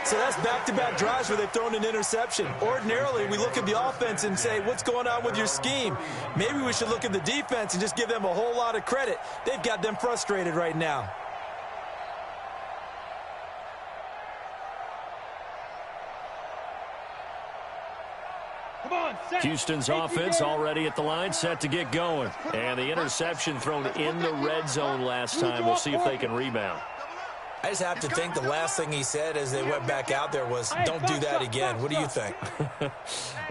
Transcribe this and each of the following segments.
So that's back-to-back drives where they've thrown an interception. Ordinarily, we look at the offense and say, what's going on with your scheme? Maybe we should look at the defense and just give them a whole lot of credit. They've got them frustrated right now. Houston's offense already at the line, set to get going. And the interception thrown in the red zone last time. We'll see if they can rebound. I just have to think the last thing he said as they went back out there was, don't do that again. What do you think?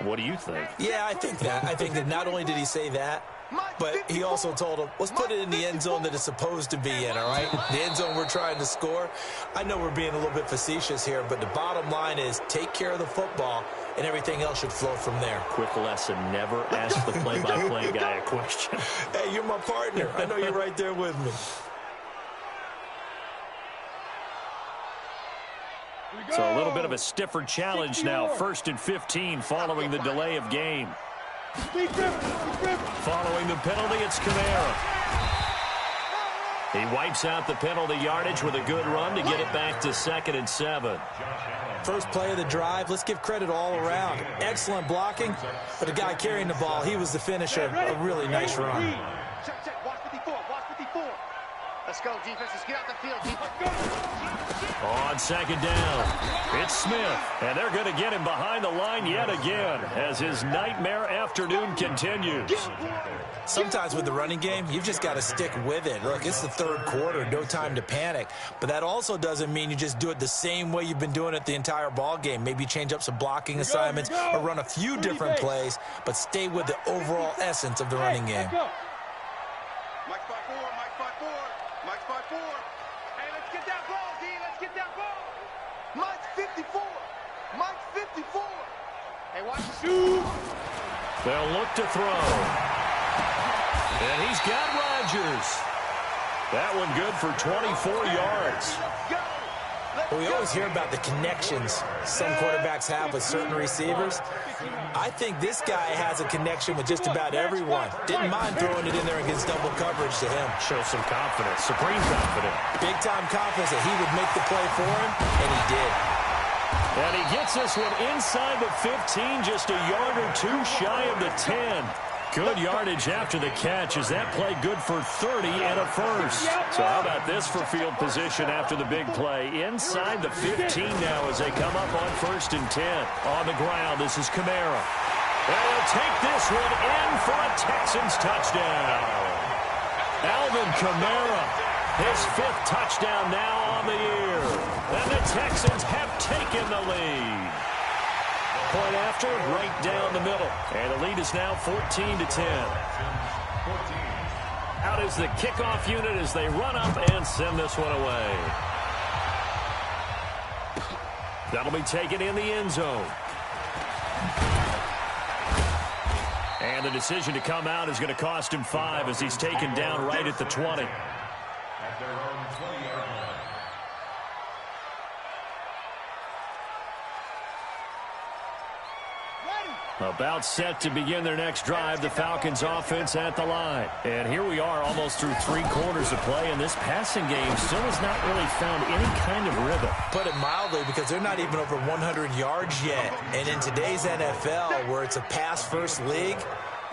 What do you think? Yeah, I think that. I think that not only did he say that, but he also told him, let's put it in the end zone that it's supposed to be in, all right? The end zone we're trying to score. I know we're being a little bit facetious here, but the bottom line is take care of the football, and everything else should flow from there. Quick lesson, never ask the play-by-play guy a question. Hey, you're my partner. I know you're right there with me. So a little bit of a stiffer challenge now. 1st and 15 following the delay of game. Following the penalty, it's Kamara. He wipes out the penalty yardage with a good run to get it back to 2nd and 7. First play of the drive, let's give credit all around. Excellent blocking, but the guy carrying the ball, he was the finisher. A really nice run. Check. Watch 54. Watch 54. Let's go, defense. Let's get out the field, defense. On 2nd down, it's Smith, and they're going to get him behind the line yet again as his nightmare afternoon continues. Sometimes with the running game, you've just got to stick with it. Look, it's the 3rd quarter, no time to panic. But that also doesn't mean you just do it the same way you've been doing it the entire ball game. Maybe change up some blocking assignments or run a few different plays, but stay with the overall essence of the running game. Mike 5-4, Mike 5-4, Mike 5-4. Hey, let's get that ball, D. Let's get that ball. Mike 54, Mike 54. Hey, watch the shoot. They'll look to throw. And he's got Rodgers. That one good for 24 yards. Well, we always hear about the connections some quarterbacks have with certain receivers. I think this guy has a connection with just about everyone. Didn't mind throwing it in there against double coverage to him. Shows some confidence, supreme confidence. Big-time confidence that he would make the play for him, and he did. And he gets this one inside the 15, just a yard or two shy of the 10. Good yardage after the catch. Is that play good for 30 and a first? So how about this for field position after the big play? Inside the 15 now as they come up on 1st and 10. On the ground, this is Kamara. And he'll take this one in for a Texans touchdown. Alvin Kamara, his 5th touchdown now on the year. And the Texans have taken the lead. Point after, right down the middle. And the lead is now 14-10. Out is the kickoff unit as they run up and send this one away. That'll be taken in the end zone. And the decision to come out is going to cost him 5 as he's taken down right at the 20. About set to begin their next drive, the Falcons offense at the line. And here we are almost through 3 quarters of play, and this passing game still has not really found any kind of rhythm. Put it mildly, because they're not even over 100 yards yet. And in today's NFL, where it's a pass-first league,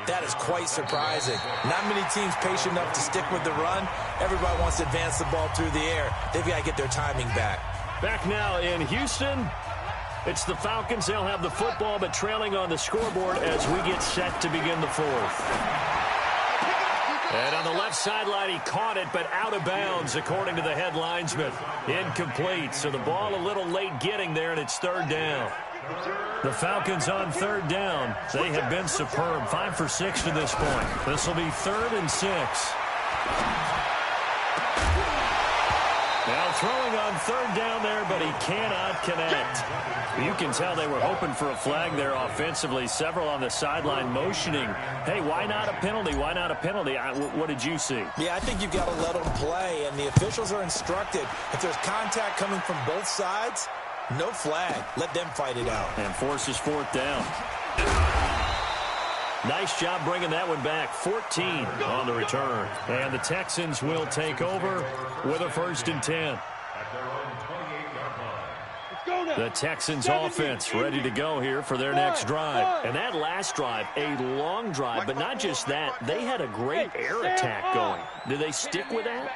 that is quite surprising. Not many teams patient enough to stick with the run. Everybody wants to advance the ball through the air. They've got to get their timing back. Back now in Houston. It's the Falcons. They'll have the football, but trailing on the scoreboard as we get set to begin the 4th. And on the left sideline, he caught it, but out of bounds, according to the head linesman. Incomplete, so the ball a little late getting there, and it's 3rd down. The Falcons on 3rd down. They have been superb, 5 for 6 to this point. This will be 3rd and 6. Now throwing on 3rd down there, but he cannot connect. You can tell they were hoping for a flag there offensively. Several on the sideline motioning, hey, why not a penalty? Why not a penalty? What did you see? Yeah, I think you've got to let them play, and the officials are instructed. If there's contact coming from both sides, no flag. Let them fight it out. And forces 4th down. Nice job bringing that one back. 14 on the return. And the Texans will take over with a 1st and 10. Let's go, The Texans offense ready to go here for their next drive. And that last drive, a long drive, but not just that. They had a great air attack going. Do they stick with that?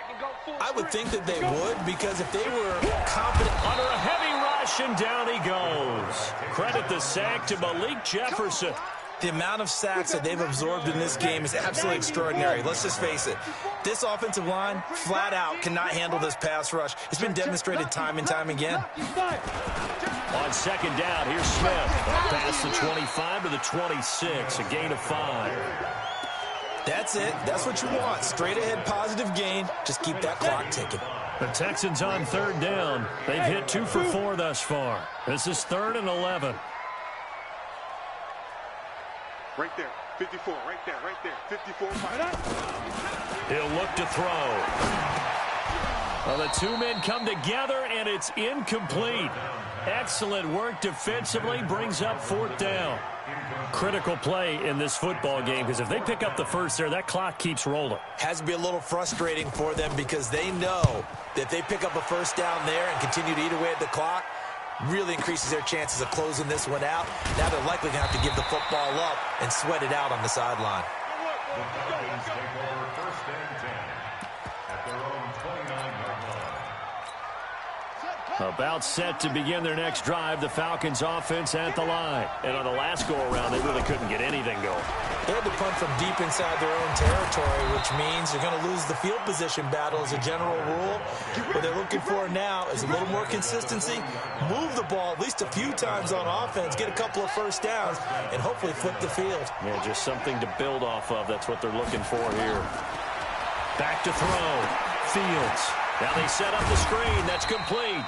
I would think that they would, because if they were confident. Under a heavy rush, and down he goes. Credit the sack to Malik Jefferson. The amount of sacks that they've absorbed in this game is absolutely extraordinary. Let's just face it. This offensive line, flat out, cannot handle this pass rush. It's been demonstrated time and time again. On second down, here's Smith. Up past the 25 to the 26, a gain of 5. That's it. That's what you want. Straight ahead positive gain. Just keep that clock ticking. The Texans on third down. They've hit 2 for 4 thus far. This is 3rd and 11. Right there, 54, right there, 54. He'll look to throw. Well, the two men come together, and it's incomplete. Excellent work defensively, brings up 4th down. Critical play in this football game, because if they pick up the first there, that clock keeps rolling. Has to be a little frustrating for them, because they know that if they pick up a first down there and continue to eat away at the clock, really increases their chances of closing this one out. Now they're likely going to have to give the football up and sweat it out on the sideline. About set to begin their next drive, the Falcons offense at the line. And on the last go-around, they really couldn't get anything going. They had to punt from deep inside their own territory, which means they're going to lose the field position battle as a general rule. What they're looking for now is a little more consistency, move the ball at least a few times on offense, get a couple of first downs, and hopefully flip the field. Yeah, just something to build off of. That's what they're looking for here. Back to throw. Fields. Now they set up the screen. That's complete.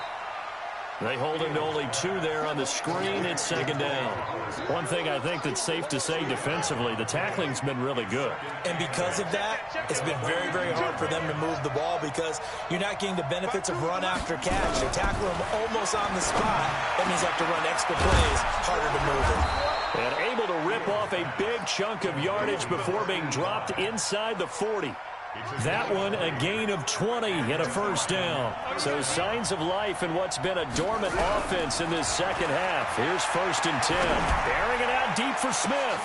They hold him to only 2 there on the screen. It's 2nd down. One thing I think that's safe to say defensively, the tackling's been really good. And because of that, it's been very, very hard for them to move the ball, because you're not getting the benefits of run after catch. They tackle them almost on the spot. That means they have to run extra plays, harder to move it. And able to rip off a big chunk of yardage before being dropped inside the 40. That one a gain of 20 and a first down. So signs of life in what's been a dormant offense in this second half. Here's 1st and 10. Airing it out deep for Smith.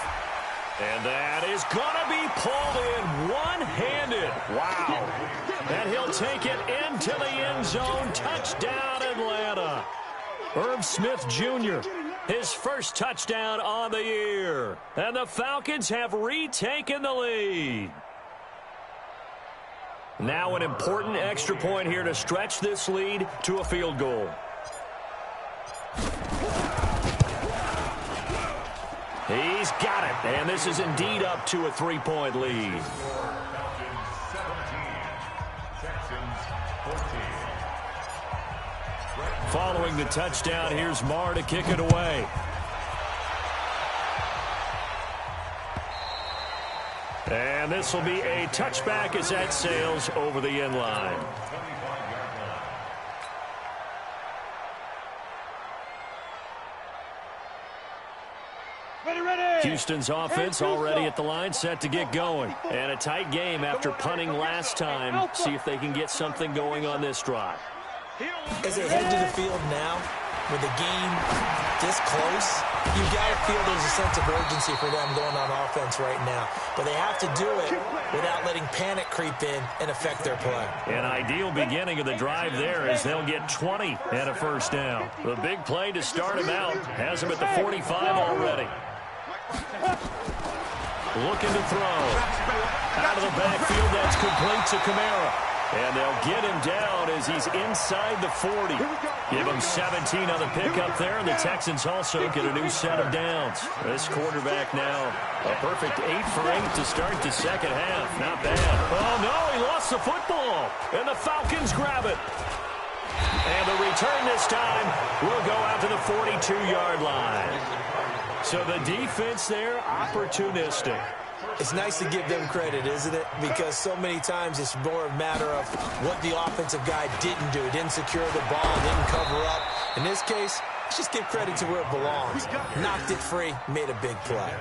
And that is going to be pulled in one-handed. Wow. And he'll take it into the end zone. Touchdown, Atlanta. Irv Smith Jr., his first touchdown on the year. And the Falcons have retaken the lead. Now an important extra point here to stretch this lead to a field goal. He's got it, and this is indeed up to a 3-point lead. Following the touchdown, here's Marr to kick it away. And this will be a touchback as that sails over the end line. Houston's offense already at the line, set to get going. And a tight game after punting last time. See if they can get something going on this drive. As they head to the field now, with the game this close, you've got to feel there's a sense of urgency for them going on offense right now. But they have to do it without letting panic creep in and affect their play. An ideal beginning of the drive there, as they'll get 20 and a first down. The big play to start him out has him at the 45 already. Looking to throw. Out of the backfield, that's complete to Kamara. And they'll get him down as he's inside the 40. Give him 17 on the pickup there, and the Texans also get a new set of downs. This quarterback now, a perfect 8 for 8 to start the second half. Not bad. Oh, no, he lost the football, and the Falcons grab it. And the return this time will go out to the 42-yard line. So the defense there, opportunistic. It's nice to give them credit, isn't it? Because so many times it's more a matter of what the offensive guy didn't do. Didn't secure the ball, didn't cover up. In this case, let's just give credit to where it belongs. Knocked it free, made a big play.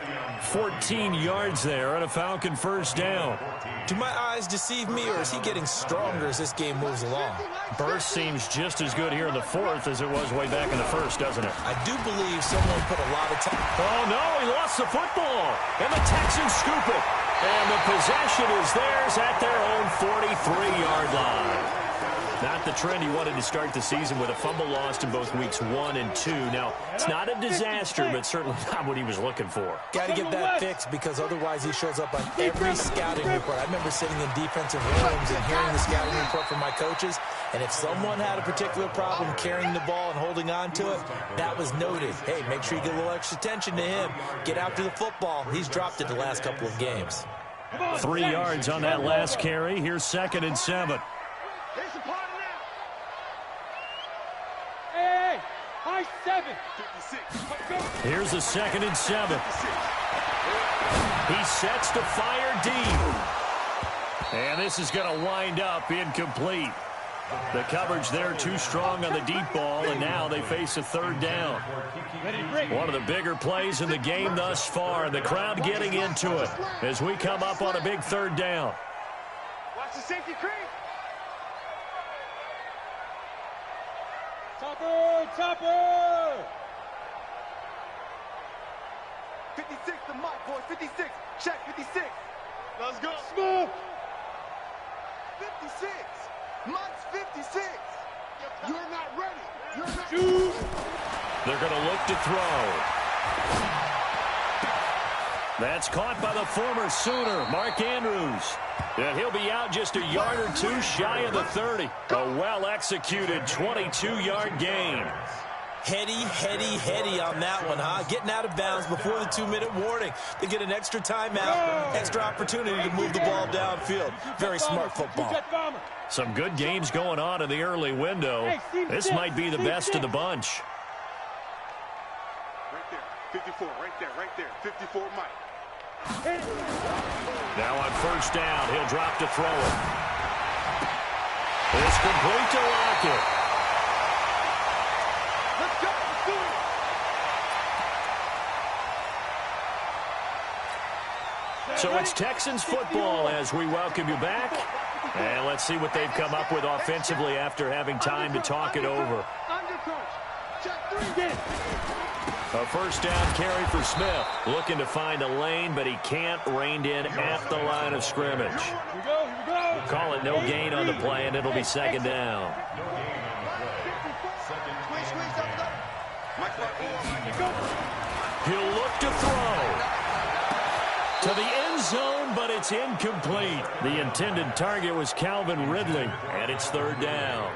14 yards there on a Falcon first down. Do my eyes deceive me, or is he getting stronger as this game moves along? Burst seems just as good here in the fourth as it was way back in the first, doesn't it? I do believe someone put a lot of time. Oh, no, he lost the football. And the Texans scoop it. And the possession is theirs at their own 43-yard line. Not the trend he wanted to start the season with a fumble lost in both weeks 1 and 2. Now, it's not a disaster, but certainly not what he was looking for. Got to get that fixed because otherwise he shows up on every scouting report. I remember sitting in defensive rooms and hearing the scouting report from my coaches, and if someone had a particular problem carrying the ball and holding on to it, that was noted. Hey, make sure you get a little extra attention to him. Get after the football. He's dropped it the last couple of games. 3 yards on that last carry. Here's 2nd and 7. Here's a 2nd and 7. He sets to fire deep. And this is going to wind up incomplete. The coverage there too strong on the deep ball, and now they face a 3rd down. One of the bigger plays in the game thus far, and the crowd getting into it as we come up on a big 3rd down. Watch the safety creep. Topper! 56 to Mike, boys. 56. Check 56. Let's go. Smooth. 56. Mike's 56. You're not ready. You're not ready. They're going to look to throw. That's caught by the former Sooner, Mark Andrews. And he'll be out just a yard or two shy of the 30. A well-executed 22-yard gain. Heady on that one, huh? Getting out of bounds before the 2-minute warning. They get an extra timeout, extra opportunity to move the ball downfield. Very smart football. Some good games going on in the early window. This might be the best of the bunch. Right there. 54, right there. 54, Mike. Now on first down, he'll drop to throw it. It's complete to Lockett. Let's go. So it's Texans football as we welcome you back. And let's see what they've come up with offensively after having time to talk it over. A first down carry for Smith. Looking to find a lane, but he can't. Reined in at the line of scrimmage. Call it no gain on the play, and it'll be 2nd down. He'll look to throw to the end zone, but it's incomplete. The intended target was Calvin Ridley, and it's 3rd down.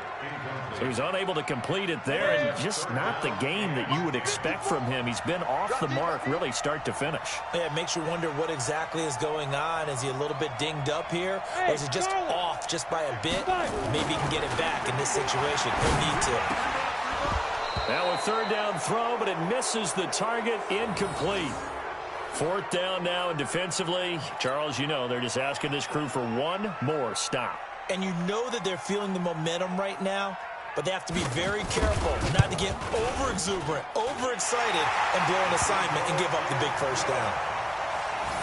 So he's unable to complete it there, and just not the game that you would expect from him. He's been off the mark really start to finish. Yeah, it makes you wonder what exactly is going on. Is he a little bit dinged up here, or is it just off just by a bit? Maybe he can get it back in this situation. He'll need to. Now a 3rd down throw, but it misses the target, incomplete. 4th down now, and defensively, Charles, you know, they're just asking this crew for one more stop. And you know that they're feeling the momentum right now, but they have to be very careful not to get over-exuberant, overexcited, and blow an assignment and give up the big first down.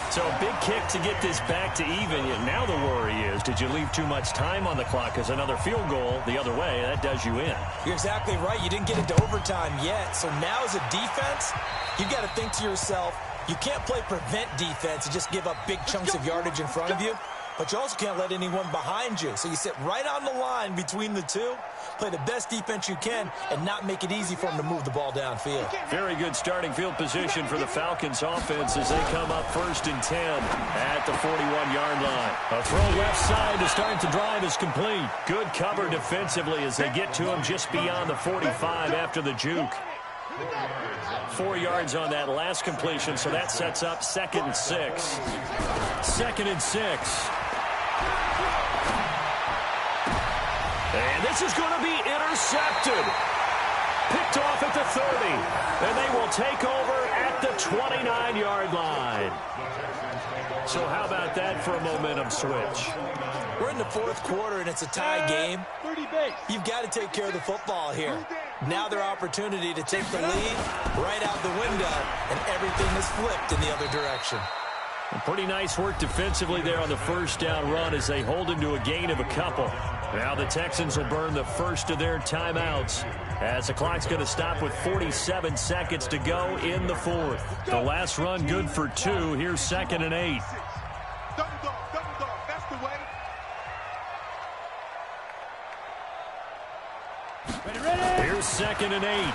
So a big kick to get this back to even. Yet now the worry is, did you leave too much time on the clock? Because another field goal the other way, that does you in. You're exactly right. You didn't get into overtime yet. So now as a defense, you've got to think to yourself, you can't play prevent defense and just give up big chunks of yardage in front of you. But you also can't let anyone behind you. So you sit right on the line between the two, play the best defense you can, and not make it easy for them to move the ball downfield. Very good starting field position for the Falcons offense as they come up 1st and 10 at the 41-yard line. A throw left side to start the drive is complete. Good cover defensively as they get to him just beyond the 45 after the juke. 4 yards on that last completion, so that sets up 2nd and 6. 2nd and 6. And this is going to be intercepted. Picked off at the 30. And they will take over at the 29-yard line. So how about that for a momentum switch? We're in the 4th quarter, and it's a tie game. You've got to take care of the football here. Now their opportunity to take the lead right out the window, and everything is flipped in the other direction. Pretty nice work defensively there on the first down run as they hold him to a gain of a couple. Now the Texans will burn the first of their timeouts as the clock's going to stop with 47 seconds to go in the fourth. The last run good for 2. Here's 2nd and 8. Double dog, that's the way. Ready. Here's 2nd and 8.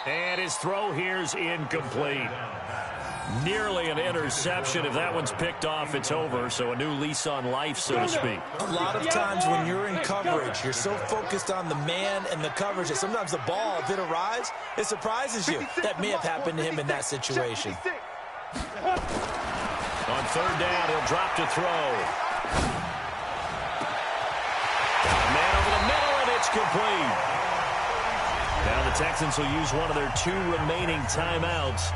And his throw here's incomplete. Nearly an interception. If that one's picked off, it's over. So a new lease on life, so to speak. A lot of times when you're in coverage, you're so focused on the man and the coverage that sometimes the ball, if it arrives, it surprises you. That may have happened to him in that situation. On 3rd down, he'll drop to throw. Man over the middle, and it's complete. Now the Texans will use one of their 2 remaining timeouts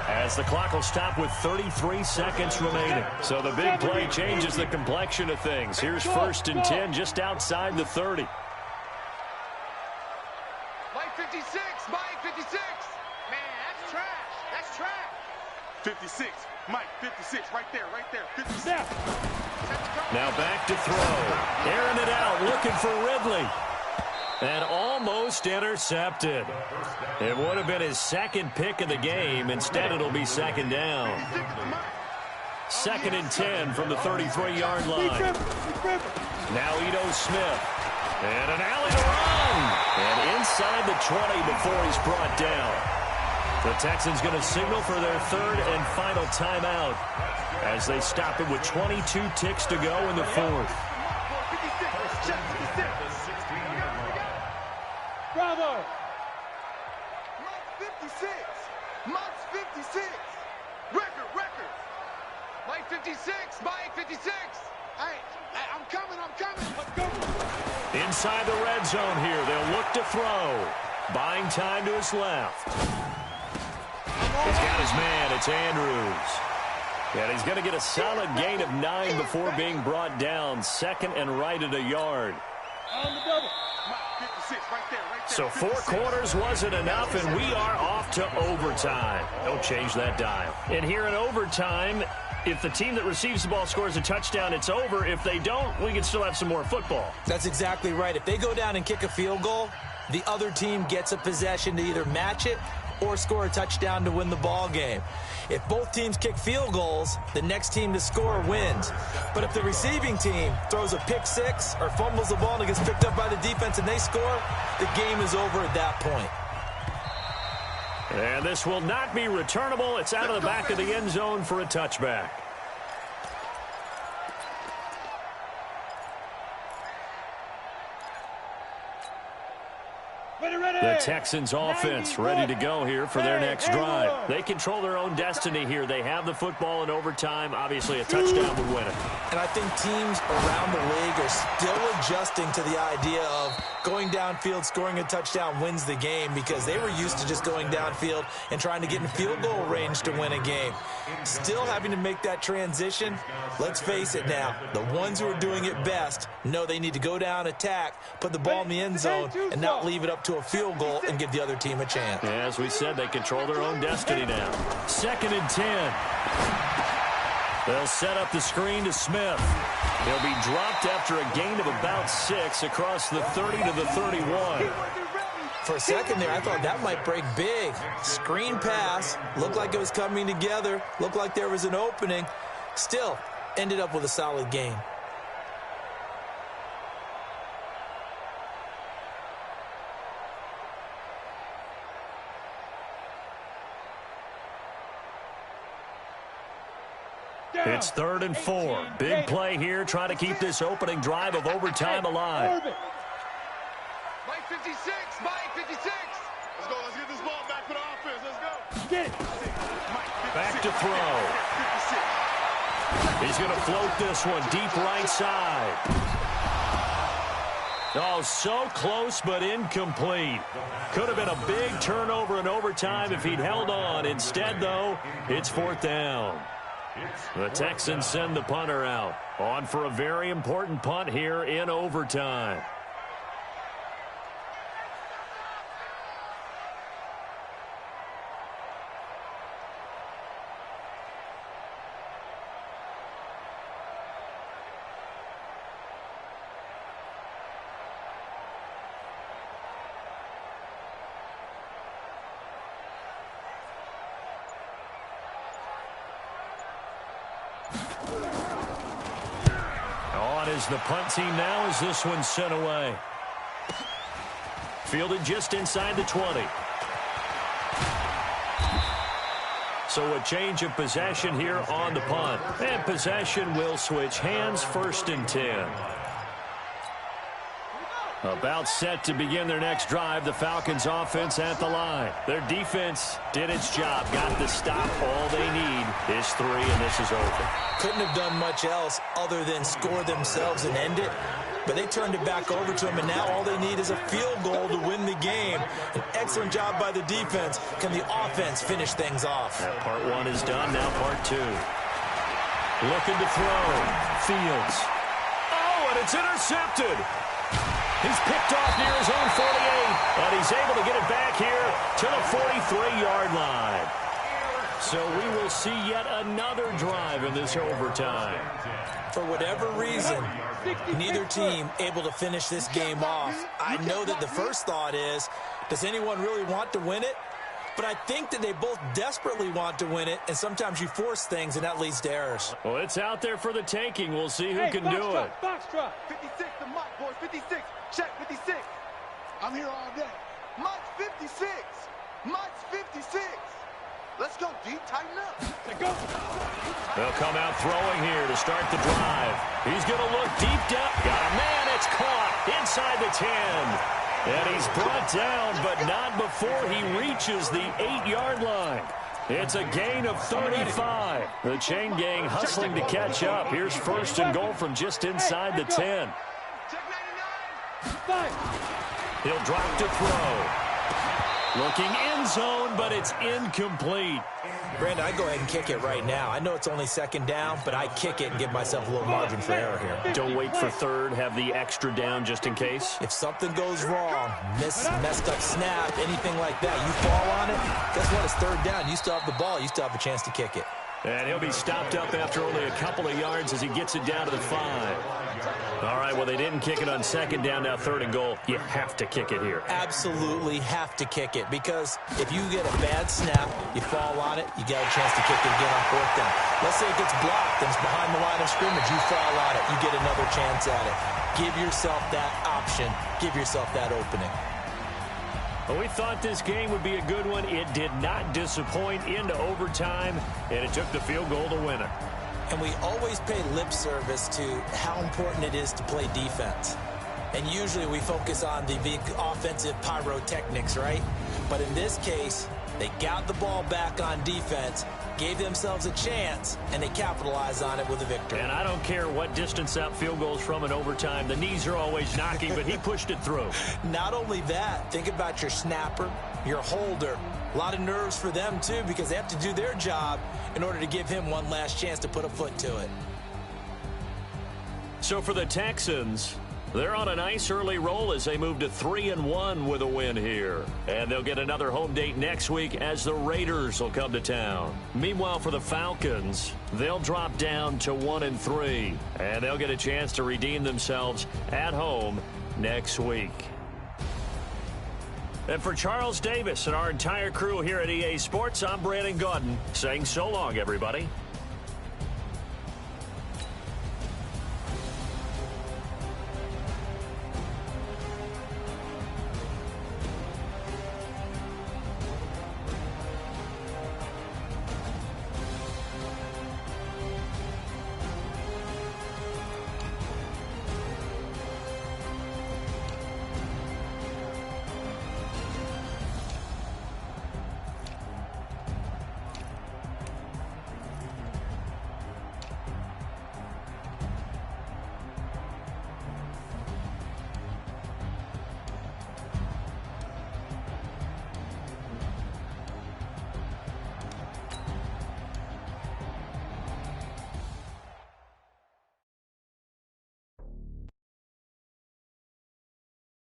as the clock will stop with 33 seconds remaining. So the big play changes the complexion of things. Here's 1st and 10 just outside the 30. Mike 56, Mike 56. Man, that's trash. That's trash. 56, Mike 56, right there, 56. Now back to throw. Airing it out, looking for Ridley. And almost intercepted. It would have been his 2nd pick of the game. Instead, it'll be 2nd down. 2nd and 10 from the 33-yard line. Now Ito Smith. And an alley to run. And inside the 20 before he's brought down. The Texans going to signal for their 3rd and final timeout as they stop it with 22 ticks to go in the 4th. Bravo! Mike 56! Mike 56! Record! Mike 56! Mike 56! Hey, I'm coming! Let's go! Inside the red zone here, they'll look to throw. Buying time to his left. He's got his man, it's Andrews. And he's going to get a solid gain of 9 before being brought down. 2nd and right at a yard. On the double. Mike 56, right there. So 4 quarters wasn't enough, and we are off to overtime. Don't change that dial. And here in overtime, if the team that receives the ball scores a touchdown, it's over. If they don't, we can still have some more football. That's exactly right. If they go down and kick a field goal, the other team gets a possession to either match it or score a touchdown to win the ball game. If both teams kick field goals, the next team to score wins. But if the receiving team throws a pick 6 or fumbles the ball and it gets picked up by the defense and they score, the game is over at that point. And this will not be returnable. It's out of the back of the end zone for a touchback. The Texans offense ready to go here for their next drive. They control their own destiny here. They have the football in overtime. Obviously, a touchdown would win it. And I think teams around the league are still adjusting to the idea of going downfield, scoring a touchdown wins the game, because they were used to just going downfield and trying to get in field goal range to win a game. Still having to make that transition. Let's face it now, the ones who are doing it best know they need to go down, attack, put the ball in the end zone, and not leave it up to a field goal and give the other team a chance. As we said, they control their own destiny now. 2nd and 10. They'll set up the screen to Smith. He'll be dropped after a gain of about 6 across the 30 to the 31. For a second there, I thought that might break big. Screen pass, looked like it was coming together, looked like there was an opening. Still, ended up with a solid gain. It's 3rd and 4. Big play here, trying to keep this opening drive of overtime alive. Mike 56, Mike 56. Let's go, let's get this ball back for the offense. Let's go. Get it. Back to throw. He's going to float this one deep right side. Oh, so close but incomplete. Could have been a big turnover in overtime if he'd held on. Instead, though, it's 4th down. The Texans send the punter out. On for a very important punt here in overtime. On is the punt team now as this one's sent away. Fielded just inside the 20. So a change of possession here on the punt. And possession will switch hands, 1st and 10. About set to begin their next drive, the Falcons offense at the line. Their defense did its job, got the stop. All they need is 3, and this is over. Couldn't have done much else other than score themselves and end it. But they turned it back over to them, and now all they need is a field goal to win the game. An excellent job by the defense. Can the offense finish things off? That part 1 is done, now part 2. Looking to throw. Fields. Oh, and it's intercepted. He's picked off near his own 48, and he's able to get it back here to the 43-yard line. So we will see yet another drive in this overtime. For whatever reason, neither team able to finish this game off. I know that the first thought is, does anyone really want to win it? But I think that they both desperately want to win it, and sometimes you force things, and that leads to errors. Well, it's out there for the taking. We'll see who can do it. Foxtrot, 56 to Mike, boys, 56. Check, 56. I'm here all day. Mike's 56. Mike's 56. Let's go, D. Tighten up. Let's go. They'll come out throwing here to start the drive. He's going to look deep down. Got a man. It's caught inside the 10. And he's brought down, but not before he reaches the 8-yard line. It's a gain of 35. The chain gang hustling to catch up. Here's 1st and goal from just inside the 10. He'll drop to throw. Looking end zone, but it's incomplete. Brandon, I go ahead and kick it right now. I know it's only 2nd down, but I kick it and give myself a little margin for error here. Don't wait for 3rd. Have the extra down just in case. If something goes wrong, messed up snap, anything like that, you fall on it, guess what? It's 3rd down. You still have the ball. You still have a chance to kick it. And he'll be stopped up after only a couple of yards as he gets it down to the 5. All right, well, they didn't kick it on 2nd down, now 3rd and goal. You have to kick it here. Absolutely have to kick it, because if you get a bad snap, you fall on it, you got a chance to kick it again on 4th down. Let's say it gets blocked and it's behind the line of scrimmage. You fall on it, you get another chance at it. Give yourself that option. Give yourself that opening. Well, we thought this game would be a good one. It did not disappoint into overtime, and it took the field goal to win it. And we always pay lip service to how important it is to play defense. And usually we focus on the big offensive pyrotechnics, right? But in this case, they got the ball back on defense, gave themselves a chance, and they capitalized on it with a victory. And I don't care what distance out field goals from in overtime. The knees are always knocking, but he pushed it through. Not only that, think about your snapper, your holder. A lot of nerves for them, too, because they have to do their job in order to give him one last chance to put a foot to it. So for the Texans, they're on a nice early roll as they move to 3-1 with a win here. And they'll get another home date next week as the Raiders will come to town. Meanwhile, for the Falcons, they'll drop down to 1-3. And they'll get a chance to redeem themselves at home next week. And for Charles Davis and our entire crew here at EA Sports, I'm Brandon Gaudin saying so long, everybody.